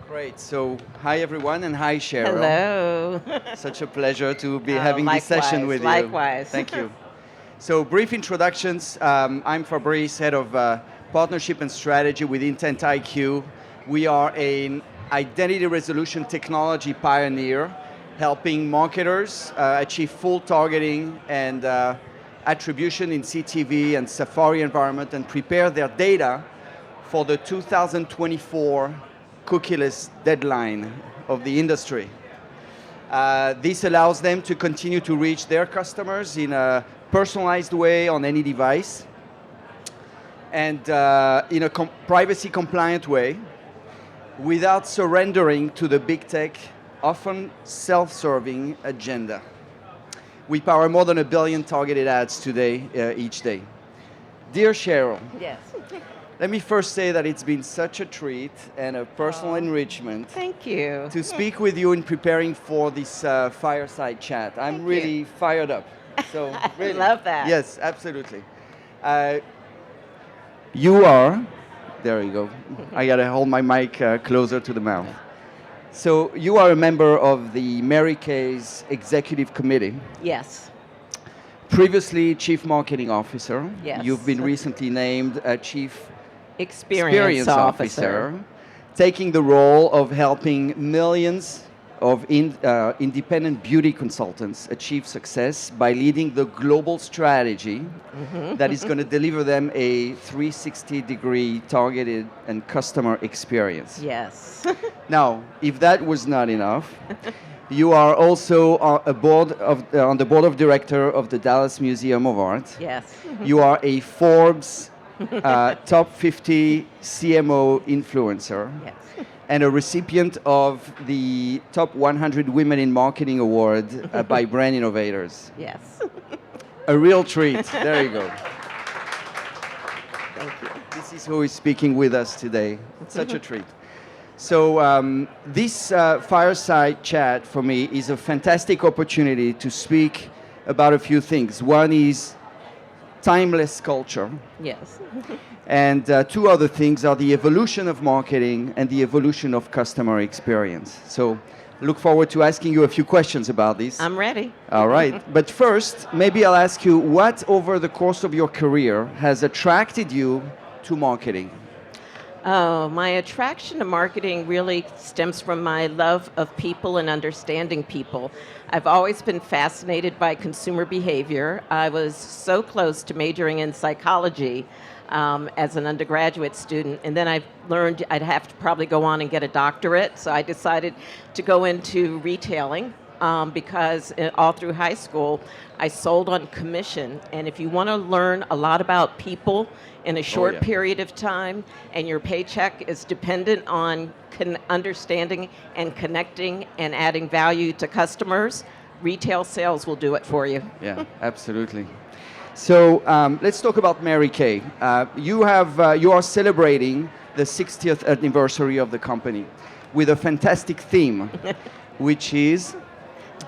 Great. So, hi everyone, and hi Cheryl. Hello. Such a pleasure to be Oh, having this session likewise, with you. likewise. Thank you. So, brief introductions. I'm Fabrice, head of partnership and strategy with IntentIIQ. We are an identity resolution technology pioneer, helping marketers achieve full targeting and attribution in CTV and Safari environment, and prepare their data for the 2024 cookieless deadline of the industry. This allows them to continue to reach their customers in a personalized way on any device and in a privacy compliant way without surrendering to the big tech, often self-serving agenda. We power more than 1 billion targeted ads today, each day. Dear Cheryl, Yes. let me first say that it's been such a treat and a personal enrichment Thank you. to speak with you in preparing for this fireside chat. I'm Thank really you. fired up. So I really. love that. Yes, absolutely. You are, there you go. I gotta hold my mic closer to the mouth. So you are a member of the Mary Kay's executive committee. Yes. Previously Chief Marketing Officer. Yes. You've been recently named Chief Experience officer. taking the role of helping millions of independent beauty consultants achieve success by leading the global strategy that is going to deliver them a 360-degree targeted and customer experience. Yes. Now, if that was not enough, you are also on the board of director of the Dallas Museum of Art. Yes. You are a Forbes top 50 CMO influencer Yes. and a recipient of the top 100 Women in Marketing Award by Brand Innovators. Yes. A real treat. There you go. Thank you. This is who is speaking with us today. It's such a treat. So this fireside chat for me is a fantastic opportunity to speak about a few things. One is timeless culture. Yes. And two other things are the evolution of marketing and the evolution of customer experience. So look forward to asking you a few questions about this. I'm ready. All right. But first, maybe I'll ask you, what over the course of your career has attracted you to marketing? Oh, my attraction to marketing really stems from my love of people and understanding people. I've always been fascinated by consumer behavior. I was so close to majoring in psychology as an undergraduate student, and then I learned I'd have to probably go on and get a doctorate, so I decided to go into retailing because all through high school I sold on commission, and if you want to learn a lot about people in a short period of time and your paycheck is dependent on understanding and connecting and adding value to customers, retail sales will do it for you. Yeah, absolutely. So let's talk about Mary Kay. You are celebrating the 60th anniversary of the company with a fantastic theme, which is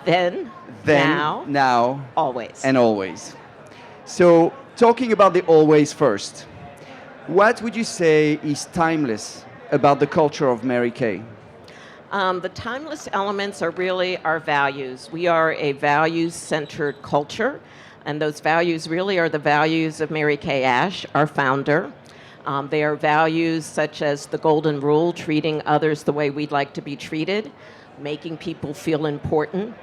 Then, now, always. and always. So talking about the always first, what would you say is timeless about the culture of Mary Kay? The timeless elements are really our values. We are a values-centered culture, and those values really are the values of Mary Kay Ash, our founder. They are values such as the golden rule, treating others the way we'd like to be treated, making people feel important,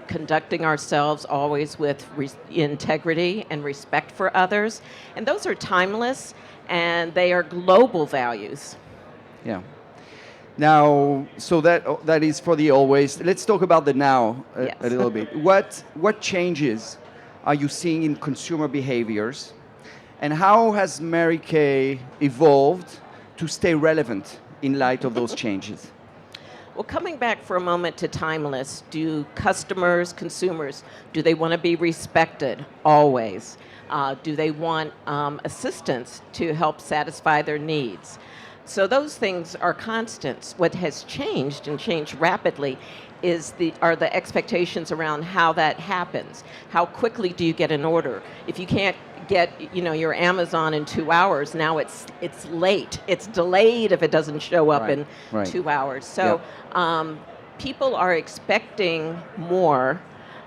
conducting ourselves always with integrity and respect for others. And those are timeless, and they are global values. Yeah. Now, so that is for the always. Let's talk about the now Yes. a little bit. What changes are you seeing in consumer behaviors, and how has Mary Kay evolved to stay relevant in light of those changes? Well, coming back for a moment to timeless, do customers, consumers, do they want to be respected always? Do they want assistance to help satisfy their needs? So those things are constants. What has changed, and changed rapidly, are the expectations around how that happens. How quickly do you get an order? If you can't get your Amazon in 2 hours, now it's late. It's delayed if it doesn't show up in 2 hours. So people are expecting more,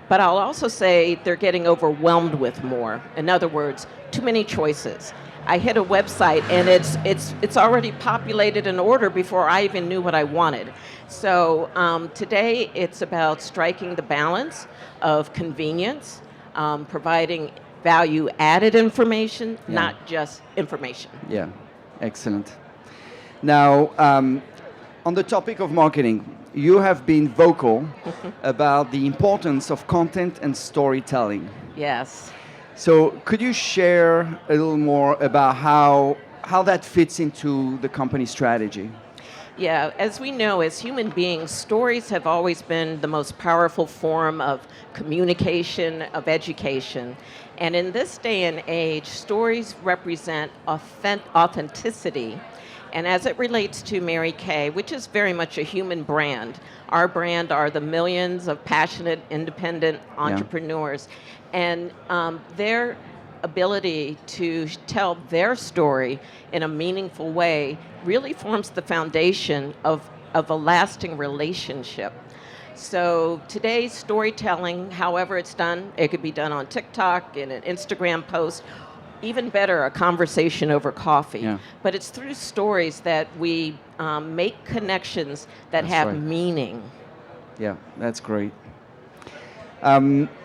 but I'll also say they're getting overwhelmed with more. In other words, too many choices. I hit a website and it's already populated an order before I even knew what I wanted. So today it's about striking the balance of convenience, providing value-added information, not just information. Yeah, excellent. Now, on the topic of marketing, you have been vocal about the importance of content and storytelling. Yes. So could you share a little more about how that fits into the company strategy? Yeah, as we know, as human beings, stories have always been the most powerful form of communication, of education. And in this day and age, stories represent authenticity. And as it relates to Mary Kay, which is very much a human brand, our brand are the millions of passionate, independent entrepreneurs. And their ability to tell their story in a meaningful way really forms the foundation of a lasting relationship. So today's storytelling, however it's done, it could be done on TikTok, in an Instagram post, even better, a conversation over coffee. Yeah. But it's through stories that we make connections that have meaning. Yeah, that's great.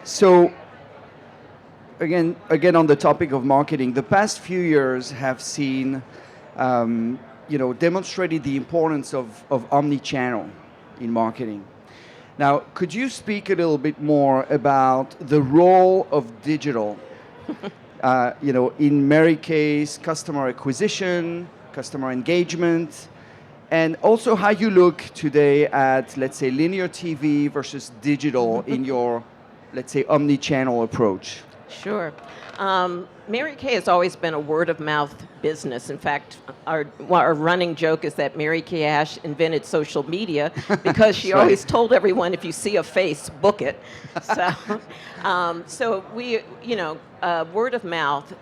So again, on the topic of marketing, the past few years have seen, demonstrated the importance of omni-channel in marketing. Now, could you speak a little bit more about the role of digital, in Mary Kay's customer acquisition, customer engagement, and also how you look today at, let's say, linear TV versus digital in your, let's say, omni-channel approach? Sure. Mary Kay has always been a word-of-mouth business. In fact, our running joke is that Mary Kay Ash invented social media because she always told everyone, if you see a face, book it. So we, word of mouth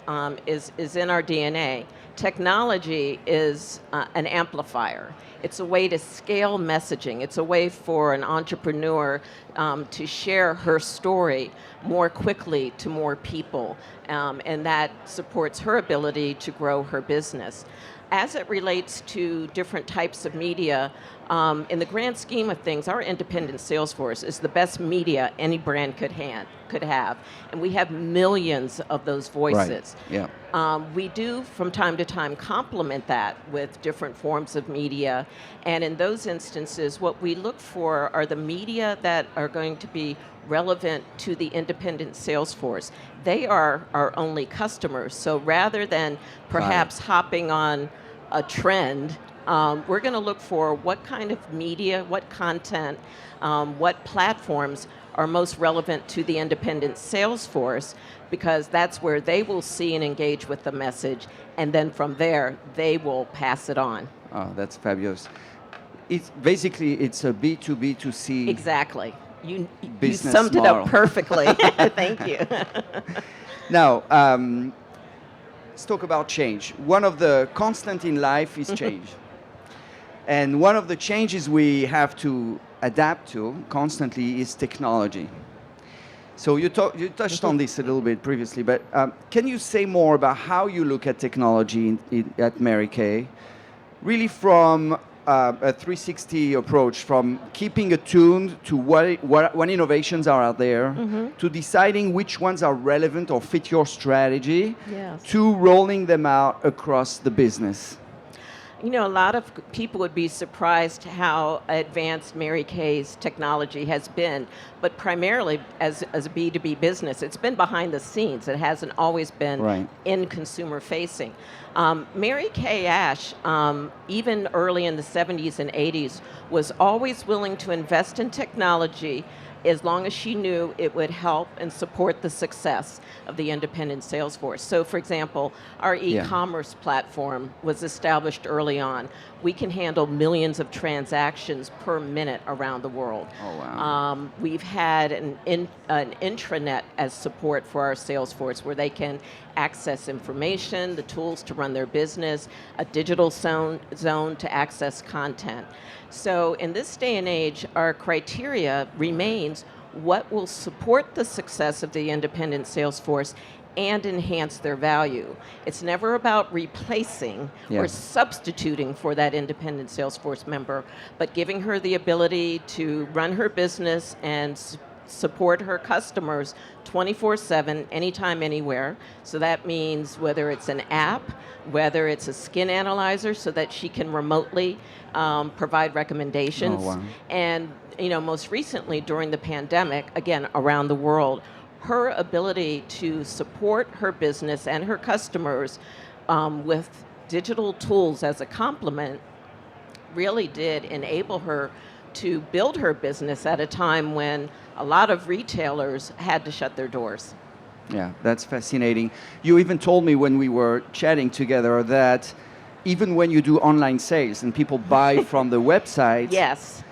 is in our DNA. Technology is an amplifier. It's a way to scale messaging. It's a way for an entrepreneur to share her story more quickly to more people, and that supports her ability to grow her business. As it relates to different types of media, in the grand scheme of things, our independent sales force is the best media any brand could have, and we have millions of those voices. Right. Yeah. We do, from time to time, complement that with different forms of media, and in those instances, what we look for are the media that are going to be relevant to the independent sales force. They are our only customers, so rather than perhaps hopping on a trend, we're going to look for what kind of media, what content, what platforms are most relevant to the independent sales force, because that's where they will see and engage with the message, and then from there, they will pass it on. Oh, that's fabulous. It's basically, it's a B2B2C. Exactly. You business summed it model. up perfectly. Thank you. Now, let's talk about change. One of the constant in life is change. And one of the changes we have to adapt to constantly is technology. So you touched on this a little bit previously, but can you say more about how you look at technology at Mary Kay, really from a 360 approach, from keeping attuned to what innovations are out there, to deciding which ones are relevant or fit your strategy, to rolling them out across the business? You know, a lot of people would be surprised how advanced Mary Kay's technology has been, but primarily as a B2B business, it's been behind the scenes. It hasn't always been in consumer facing. Mary Kay Ash, even early in the 70s and 80s, was always willing to invest in technology as long as she knew it would help and support the success of the independent sales force. So, for example, our e-commerce platform was established early on. We can handle millions of transactions per minute around the world. Oh, wow. We've had an intranet as support for our sales force where they can access information, the tools to run their business, a digital zone to access content. So in this day and age, our criteria remains what will support the success of the independent sales force and enhance their value. It's never about replacing or substituting for that independent sales force member, but giving her the ability to run her business and support her customers 24/7, anytime, anywhere. So that means whether it's an app, whether it's a skin analyzer so that she can remotely provide recommendations. Oh, wow. And most recently during the pandemic, again, around the world, her ability to support her business and her customers with digital tools as a complement really did enable her to build her business at a time when a lot of retailers had to shut their doors. Yeah, that's fascinating. You even told me when we were chatting together that even when you do online sales and people buy from the website. Yes.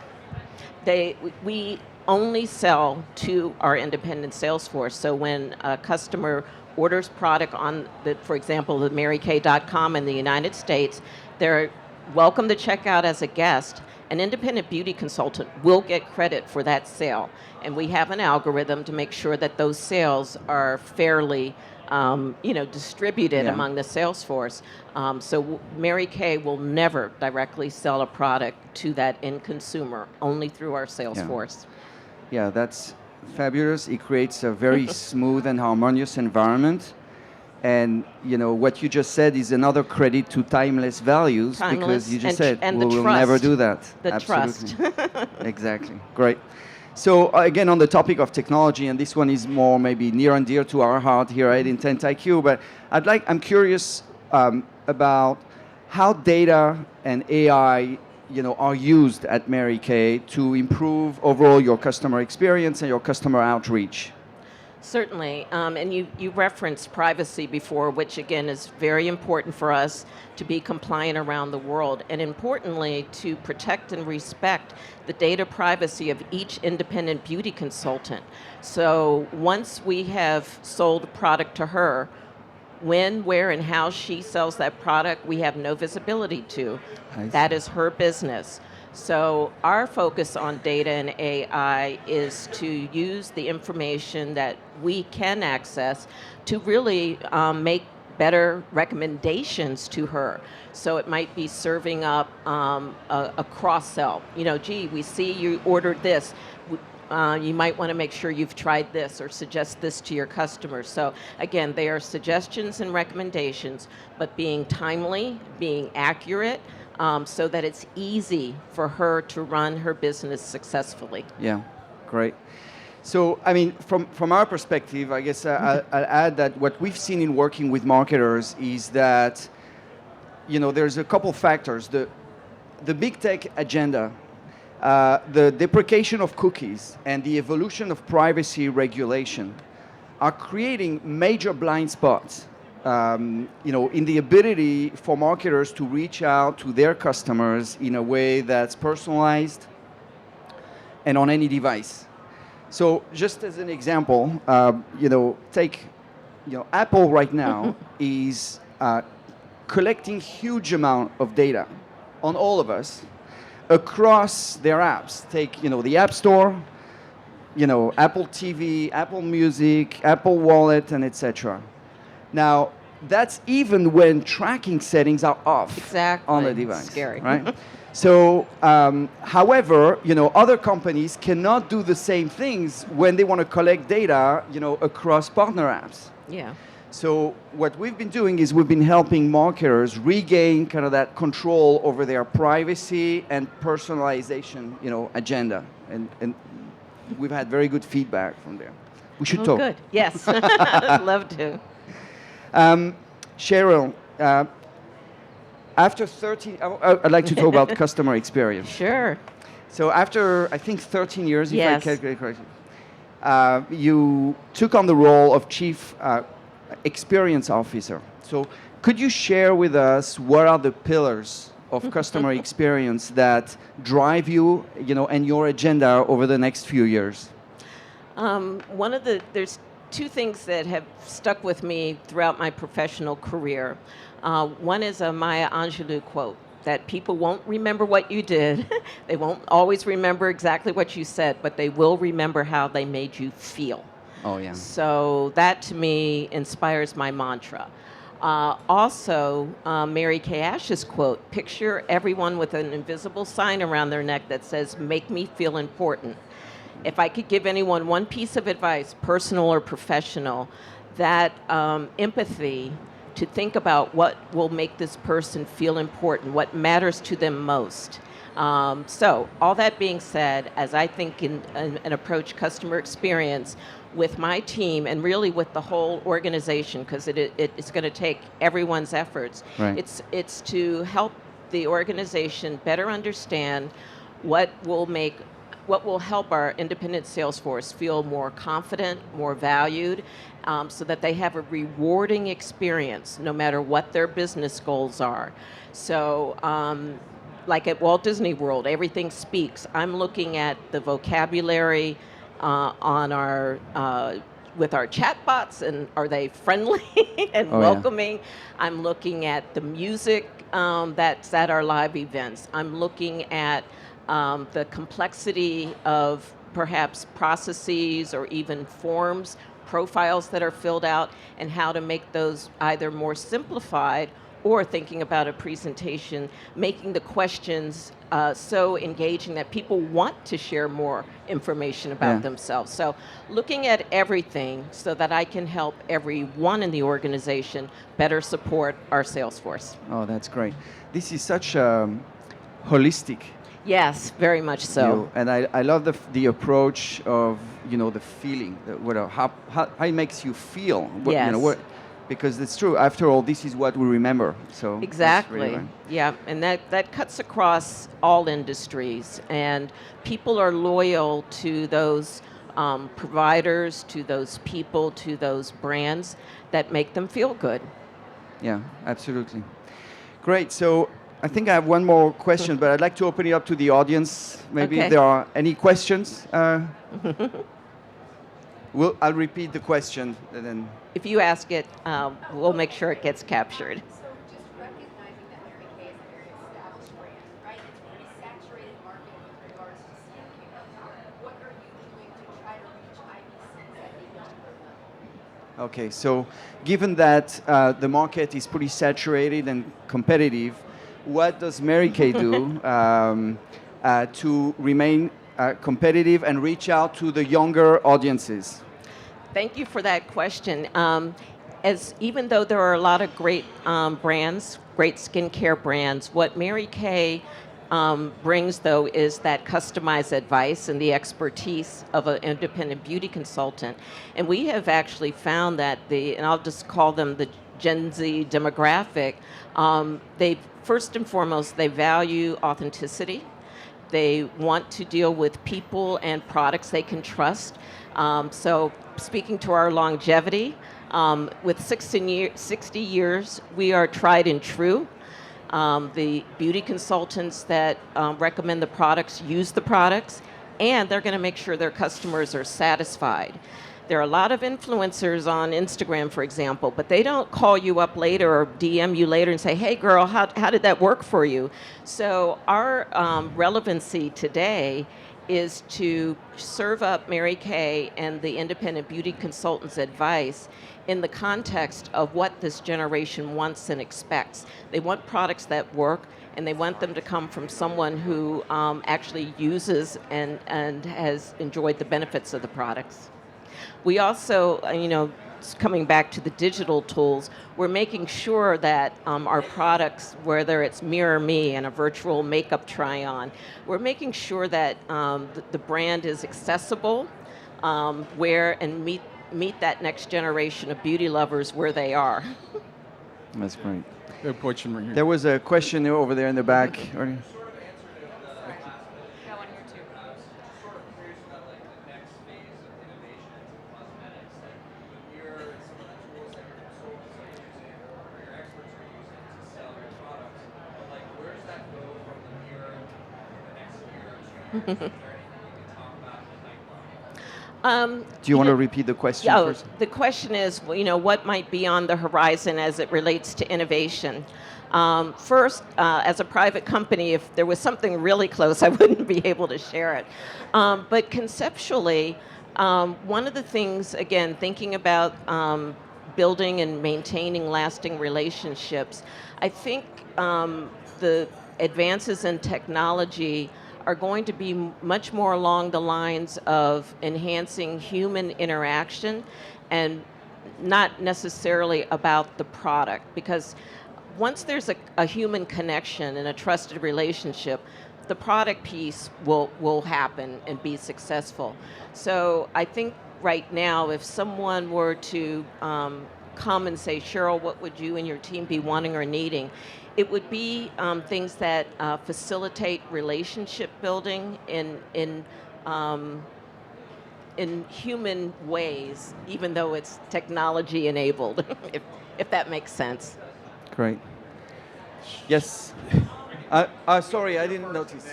We only sell to our independent sales force. So when a customer orders product on, for example, the marykay.com in the United States, they're welcome to check out as a guest. An independent beauty consultant will get credit for that sale. And we have an algorithm to make sure that those sales are fairly distributed among the sales force. So Mary Kay will never directly sell a product to that end consumer, only through our sales force. Yeah, that's fabulous. It creates a very smooth and harmonious environment. And what you just said is another credit to timeless values, because you just said we will never do that. The Absolutely. Trust. Exactly. Great. So again, on the topic of technology, and this one is more maybe near and dear to our heart here at IntentIQ, but I'm curious about how data and AI are used at Mary Kay to improve overall your customer experience and your customer outreach. Certainly, and you referenced privacy before, which again is very important for us to be compliant around the world, and importantly to protect and respect the data privacy of each independent beauty consultant. So once we have sold a product to her, when, where, and how she sells that product, we have no visibility to. That is her business. So our focus on data and AI is to use the information that we can access to really make better recommendations to her. So it might be serving up a cross-sell. Gee, we see you ordered this. You might want to make sure you've tried this or suggest this to your customers. So again, they are suggestions and recommendations, but being timely, being accurate, so that it's easy for her to run her business successfully. Yeah, great. So, I mean, from our perspective, I guess I'll add that what we've seen in working with marketers is that, there's a couple factors. The big tech agenda, the deprecation of cookies, and the evolution of privacy regulation are creating major blind spots in the ability for marketers to reach out to their customers in a way that's personalized and on any device. So just as an example, take, Apple right now is collecting huge amount of data on all of us across their apps. Take, the App Store, Apple TV, Apple Music, Apple Wallet, and etc. Now, that's even when tracking settings are off on the device. Scary. Right? So, however, other companies cannot do the same things when they want to collect data, across partner apps. Yeah. So what we've been doing is we've been helping marketers regain kind of that control over their privacy and personalization, agenda. And we've had very good feedback from there. We should talk. Good. Yes. I'd love to. Sheryl, after 13, I'd like to talk about customer experience. Sure. So after, I think, 13 years, if I calculate correctly, you took on the role of Chief Experience Officer. So could you share with us what are the pillars of customer experience that drive you, and your agenda over the next few years? There's two things that have stuck with me throughout my professional career. One is a Maya Angelou quote, that people won't remember what you did. They won't always remember exactly what you said, but they will remember how they made you feel. Oh, yeah. So that, to me, inspires my mantra. Also, Mary Kay Ash's quote, picture everyone with an invisible sign around their neck that says, make me feel important. If I could give anyone one piece of advice, personal or professional, that empathy, to think about what will make this person feel important, what matters to them most. So all that being said, as I think and approach customer experience with my team and really with the whole organization, because it's going to take everyone's efforts, right. It's to help the organization better understand what will help our independent sales force feel more confident, more valued, so that they have a rewarding experience no matter what their business goals are. So like at Walt Disney World, everything speaks. I'm looking at the vocabulary on our with our chatbots, and are they friendly and welcoming? Yeah. I'm looking at the music that's at our live events. I'm looking at the complexity of perhaps processes or even forms, profiles that are filled out, and how to make those either more simplified or, thinking about a presentation, making the questions so engaging that people want to share more information about themselves. So looking at everything so that I can help everyone in the organization better support our sales force. Oh, that's great. This is such holistic. Yes, very much so. And I love the approach of, the feeling, how it makes you feel. Yes. Because it's true. After all, this is what we remember. So exactly. Really right. Yeah, and that cuts across all industries, and people are loyal to those providers, to those people, to those brands that make them feel good. Yeah, absolutely. Great. So I think I have one more question, but I'd like to open it up to the audience. Maybe if there are any questions. I'll repeat the question, and then. If you ask it, we'll make sure it gets captured. So just recognizing that Mary Kay is a very established brand, right? It's a pretty saturated market with regards to skincare. What are you doing to try to reach IBCs at the younger level? Okay, so given that the market is pretty saturated and competitive, what does Mary Kay do to remain competitive and reach out to the younger audiences? Thank you for that question. Even though there are a lot of great brands, great skincare brands, what Mary Kay brings, though, is that customized advice and the expertise of an independent beauty consultant. And we have actually found that and I'll just call them the Gen Z demographic, first and foremost, they value authenticity. They want to deal with people and products they can trust. So speaking to our longevity, with 60 years, we are tried and true. The beauty consultants that recommend the products use the products, and they're going to make sure their customers are satisfied. There are a lot of influencers on Instagram, for example, but they don't call you up later or DM you later and say, hey, girl, how did that work for you? So our relevancy today is to serve up Mary Kay and the independent beauty consultants' advice in the context of what this generation wants and expects. They want products that work, and they want them to come from someone who actually uses and has enjoyed the benefits of the products. We also, coming back to the digital tools, we're making sure that our products, whether it's Mirror Me and a virtual makeup try-on, we're making sure that the brand is accessible and meet that next generation of beauty lovers where they are. That's great. Good question right here. There was a question over there in the back. Do you want to repeat the question Oh, first? the question is, well, what might be on the horizon as it relates to innovation? First, as a private company, if there was something really close, I wouldn't be able to share it. But conceptually, one of the things, again, thinking about building and maintaining lasting relationships, I think the advances in technology are going to be much more along the lines of enhancing human interaction and not necessarily about the product. Because once there's a human connection and a trusted relationship, the product piece will happen and be successful. So I think right now, if someone were to come and say, Sheryl, what would you and your team be wanting or needing? It would be things that facilitate relationship building in human ways, even though it's technology enabled, if that makes sense. Great. Yes. Sorry, I didn't notice.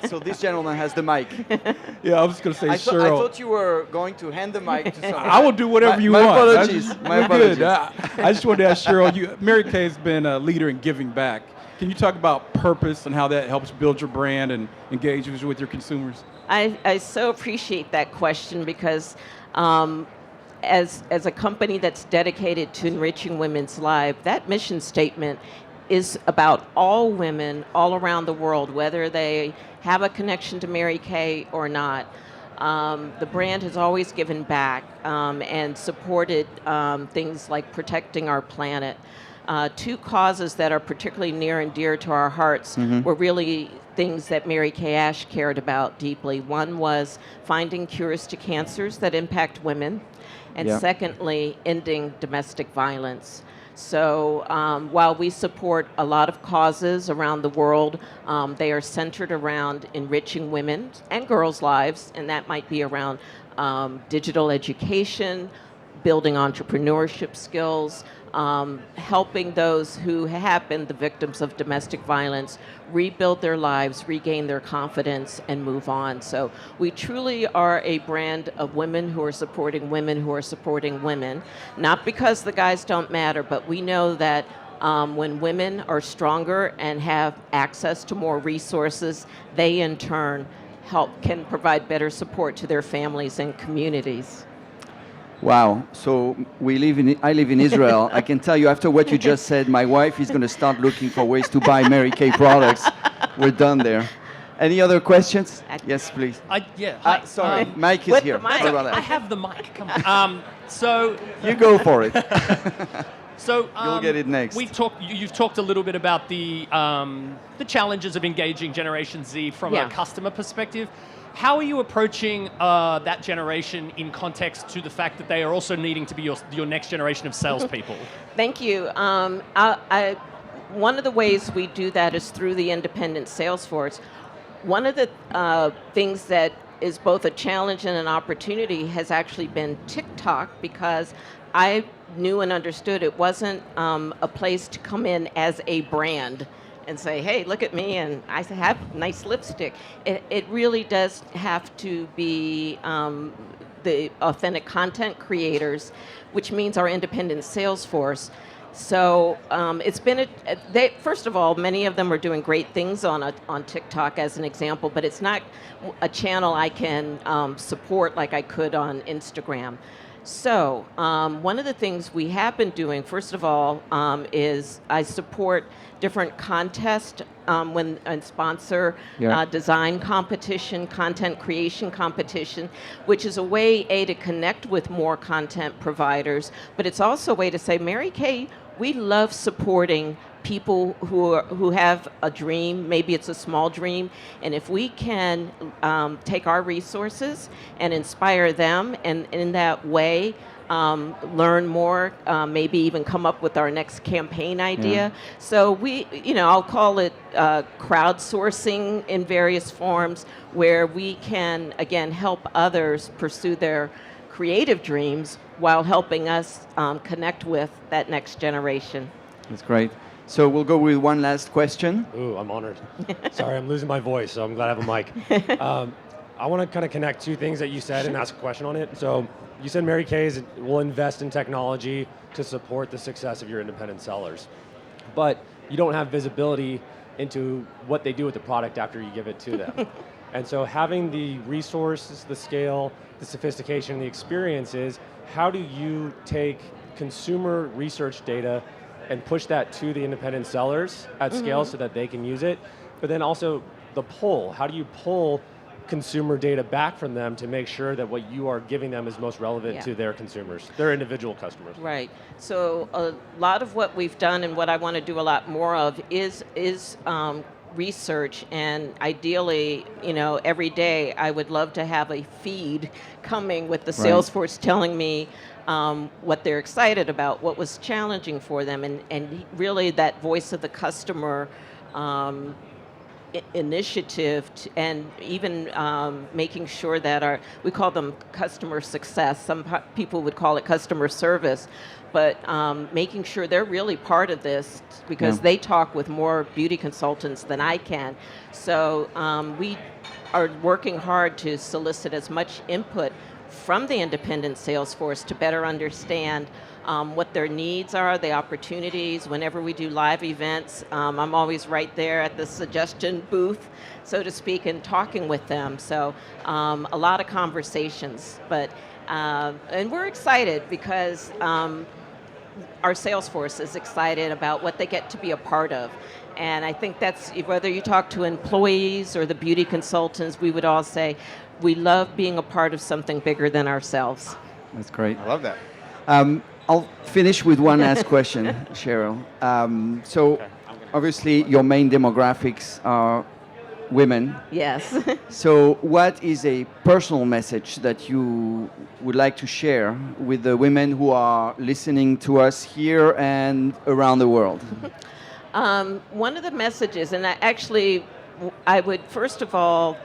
So this gentleman has the mic. Yeah, I was just going to say, I Sheryl. thought you were going to hand the mic to someone. I will do whatever you my want. Apologies. My We're apologies. good. I just wanted to ask Sheryl, Mary Kay has been a leader in giving back. Can you talk about purpose and how that helps build your brand and engage with your consumers? I so appreciate that question because as a company that's dedicated to enriching women's lives, that mission statement is about all women all around the world, whether they have a connection to Mary Kay or not. The brand has always given back and supported things like protecting our planet. Two causes that are particularly near and dear to our hearts were really things that Mary Kay Ash cared about deeply. One was finding cures to cancers that impact women, and secondly, ending domestic violence. So while we support a lot of causes around the world, they are centered around enriching women and girls' lives, and that might be around digital education, building entrepreneurship skills, helping those who have been the victims of domestic violence rebuild their lives, regain their confidence, and move on. So we truly are a brand of women who are supporting women, not because the guys don't matter, but we know that when women are stronger and have access to more resources, they in turn can provide better support to their families and communities. Wow. So I live in Israel. I can tell you after what you just said, my wife is going to start looking for ways to buy Mary Kay products. We're done there. Any other questions? Yes, please. Hi. Sorry, Mike is here. Mic. Sorry about I that. have the mic. Come on. So You go for it. you'll get it next. You've talked a little bit about the challenges of engaging Generation Z from a customer perspective. How are you approaching that generation in context to the fact that they are also needing to be your next generation of salespeople? Thank you. One of the ways we do that is through the independent sales force. One of the things that is both a challenge and an opportunity has actually been TikTok, because I knew and understood it wasn't a place to come in as a brand and say, hey, look at me, and I have nice lipstick. It really does have to be the authentic content creators, which means our independent sales force. So it's been first of all, many of them are doing great things on TikTok as an example, but it's not a channel I can support like I could on Instagram. So one of the things we have been doing, first of all, is I support different contests and sponsor design competition, content creation competition, which is a way, to connect with more content providers, but it's also a way to say, Mary Kay, we love supporting people who have a dream, maybe it's a small dream, and if we can take our resources and inspire them, and in that way learn more, maybe even come up with our next campaign idea. So I'll call it crowdsourcing in various forms, where we can, again, help others pursue their creative dreams while helping us connect with that next generation. That's great. So we'll go with one last question. Ooh, I'm honored. Sorry, I'm losing my voice, so I'm glad I have a mic. I want to kind of connect two things that you said and ask a question on it. So you said Mary Kay's will invest in technology to support the success of your independent sellers, but you don't have visibility into what they do with the product after you give it to them. And so having the resources, the scale, the sophistication, the experiences, how do you take consumer research data and push that to the independent sellers at scale so that they can use it? But then also the pull, how do you pull consumer data back from them to make sure that what you are giving them is most relevant to their consumers, their individual customers? Right. So a lot of what we've done and what I want to do a lot more of is research, and ideally, every day I would love to have a feed coming with the Salesforce telling me what they're excited about, what was challenging for them, and really that voice of the customer initiative, and even making sure that we call them customer success, some people would call it customer service, but making sure they're really part of this, because they talk with more beauty consultants than I can. So we are working hard to solicit as much input from the independent sales force to better understand what their needs are, the opportunities. Whenever we do live events, I'm always right there at the suggestion booth, so to speak, and talking with them. So a lot of conversations, and we're excited because our sales force is excited about what they get to be a part of. And I think that's, whether you talk to employees or the beauty consultants, we would all say, we love being a part of something bigger than ourselves. That's great. I love that. I'll finish with one last question, Sheryl. So obviously your main demographics are women. Yes. So what is a personal message that you would like to share with the women who are listening to us here and around the world? One of the messages, and I would first of all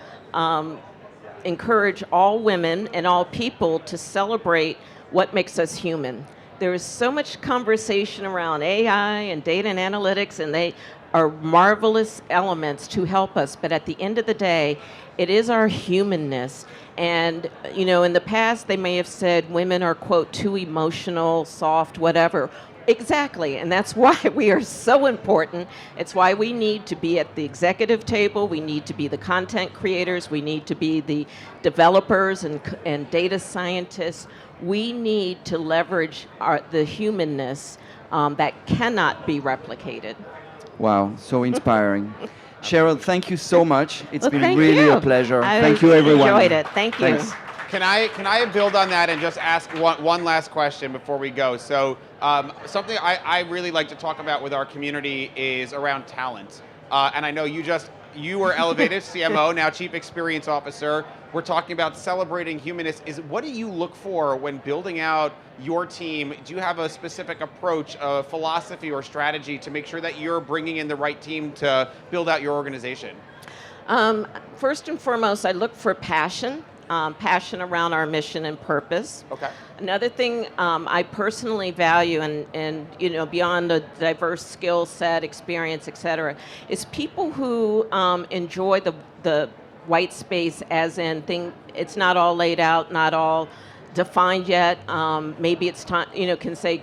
encourage all women and all people to celebrate what makes us human. There is so much conversation around AI and data and analytics, and they are marvelous elements to help us. But at the end of the day, it is our humanness. And, in the past, they may have said women are, quote, too emotional, soft, whatever. Exactly, and that's why we are so important. It's why we need to be at the executive table. We need to be the content creators. We need to be the developers and data scientists. We need to leverage the humanness that cannot be replicated. Wow, so inspiring. Sheryl, thank you so much. It's been thank really you. a pleasure. I Thank you, everyone. enjoyed it. Thank you. Thanks. Can I build on that and just ask one last question before we go? So something I really like to talk about with our community is around talent. And I know you were elevated CMO, now Chief Experience Officer. We're talking about celebrating humanness. What do you look for when building out your team? Do you have a specific approach, a philosophy or strategy to make sure that you're bringing in the right team to build out your organization? First and foremost, I look for passion. Passion around our mission and purpose. Okay. Another thing I personally value, and beyond the diverse skill set, experience, et cetera, is people who enjoy the white space, as in it's not all laid out, not all defined yet. Maybe it's time, can say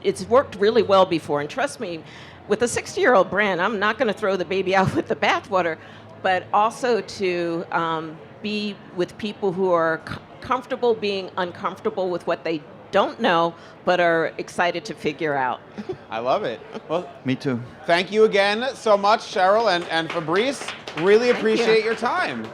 it's worked really well before. And trust me, with a 60-year-old brand, I'm not going to throw the baby out with the bathwater, but also to be with people who are comfortable being uncomfortable with what they don't know, but are excited to figure out. I love it. Well, Me too. thank you again so much, Sheryl and Fabrice. Really appreciate your time.